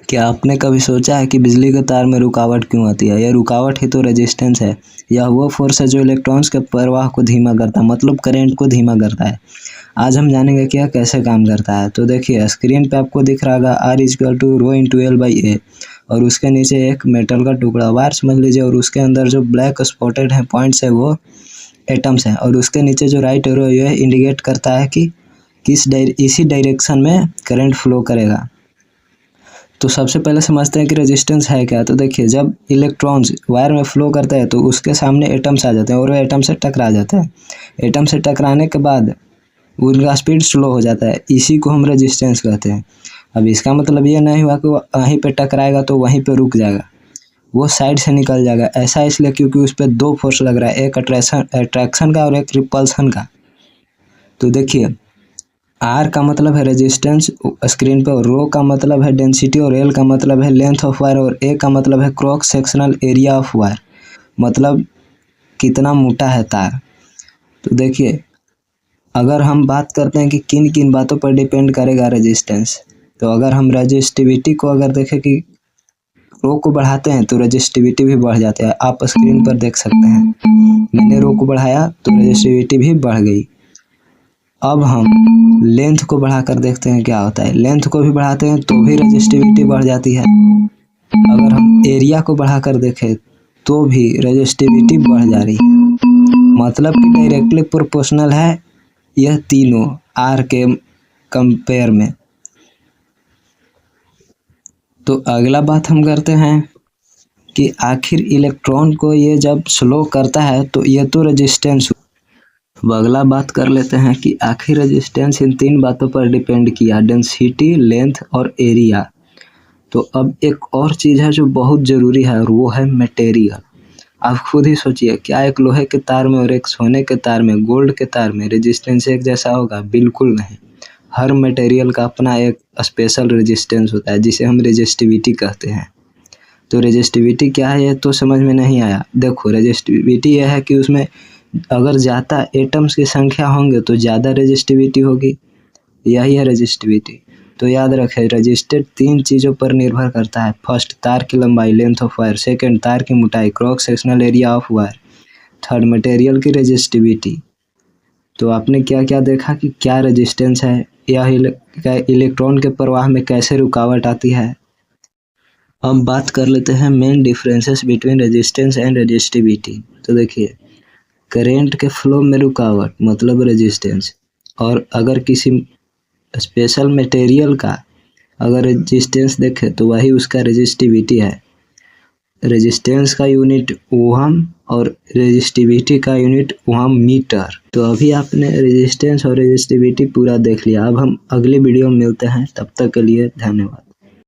क्या आपने कभी सोचा है कि बिजली के तार में रुकावट क्यों आती है? यह रुकावट ही तो रेजिस्टेंस है। यह वो फोर्स है जो इलेक्ट्रॉन्स के प्रवाह को धीमा करता है, मतलब करंट को धीमा करता है। आज हम जानेंगे कि यह कैसे काम करता है। तो देखिए, स्क्रीन पे आपको दिख रहा होगा R=ρ×L/A, और उसके नीचे एक मेटल का टुकड़ा वायर समझ लीजिए, और उसके अंदर जो ब्लैक स्पॉटेड है पॉइंट्स है वो एटम्स हैं, और उसके नीचे जो राइट एरो यह इंडिकेट करता है कि इसी डायरेक्शन में करंट फ्लो करेगा। तो सबसे पहले समझते हैं कि रेजिस्टेंस है क्या। तो देखिए, जब इलेक्ट्रॉन्स वायर में फ्लो करते हैं तो उसके सामने एटम्स आ जाते हैं और वो एटम से टकरा जाते हैं। एटम से टकराने के बाद उनका स्पीड स्लो हो जाता है, इसी को हम रेजिस्टेंस कहते हैं। अब इसका मतलब ये नहीं हुआ कि वो वहीं पे टकराएगा तो वहीं पे रुक जाएगा, वो साइड से निकल जाएगा। ऐसा इसलिए क्योंकि उस पर दो फोर्स लग रहा है, एक अट्रैक्शन का और एक रिपल्सन का। तो देखिए, आर का मतलब है रेजिस्टेंस स्क्रीन पे, और रो का मतलब है डेंसिटी, और एल का मतलब है लेंथ ऑफ वायर, और ए का मतलब है cross sectional area of wire, मतलब कितना मोटा है तार। तो देखिए, अगर हम बात करते हैं कि किन किन बातों पर डिपेंड करेगा रेजिस्टेंस, तो अगर हम रेजिस्टिविटी को अगर देखें कि रो को बढ़ाते हैं तो रेजिस्टिविटी भी बढ़ जाता है। आप स्क्रीन पर देख सकते हैं, मैंने रो को बढ़ाया तो रेजिस्टिविटी भी बढ़ गई। अब हम लेंथ को बढ़ाकर देखते हैं क्या होता है। लेंथ को भी बढ़ाते हैं तो भी रेजिस्टिविटी बढ़ जाती है। अगर हम एरिया को बढ़ाकर देखें तो भी रेजिस्टिविटी बढ़ जा रही है, मतलब कि डायरेक्टली प्रोपोर्शनल है यह तीनों आर के कंपेयर में। तो अगला बात हम करते हैं कि आखिर इलेक्ट्रॉन को ये जब स्लो करता है तो ये तो रेजिस्टेंस। अब अगला बात कर लेते हैं कि आखिर रेजिस्टेंस इन तीन बातों पर डिपेंड किया, डेंसिटी, लेंथ और एरिया। तो अब एक और चीज़ है जो बहुत ज़रूरी है, और वो है मटेरियल। आप खुद ही सोचिए, क्या एक लोहे के तार में और एक सोने के तार में, गोल्ड के तार में रेजिस्टेंस एक जैसा होगा? बिल्कुल नहीं। हर मटेरियल का अपना एक स्पेशल रेजिस्टेंस होता है जिसे हम रेजिस्टिविटी कहते हैं। तो रेजिस्टिविटी क्या है ये तो समझ में नहीं आया। देखो, रेजिस्टिविटी यह है कि उसमें अगर ज़्यादा एटम्स की संख्या होंगे तो ज़्यादा रेजिस्टिविटी होगी, यही है रेजिस्टिविटी। तो याद रखें, रेजिस्टेंस तीन चीज़ों पर निर्भर करता है। फर्स्ट, तार की लंबाई, लेंथ ऑफ वायर। सेकंड, तार की मोटाई, cross sectional area of wire. Third, material की रेजिस्टिविटी। तो आपने क्या क्या देखा कि क्या रेजिस्टेंस है, यह इलेक्ट्रॉन के प्रवाह में कैसे रुकावट आती है। अब बात कर लेते हैं main differences between resistance and resistivity. तो देखिए, करेंट के फ्लो में रुकावट मतलब रेजिस्टेंस, और अगर किसी स्पेशल मटेरियल का अगर रेजिस्टेंस देखें तो वही उसका रेजिस्टिविटी है। रेजिस्टेंस का यूनिट ओहम और रेजिस्टिविटी का यूनिट ओहम मीटर। तो अभी आपने रेजिस्टेंस और रेजिस्टिविटी पूरा देख लिया। अब हम अगले वीडियो में मिलते हैं, तब तक के लिए धन्यवाद।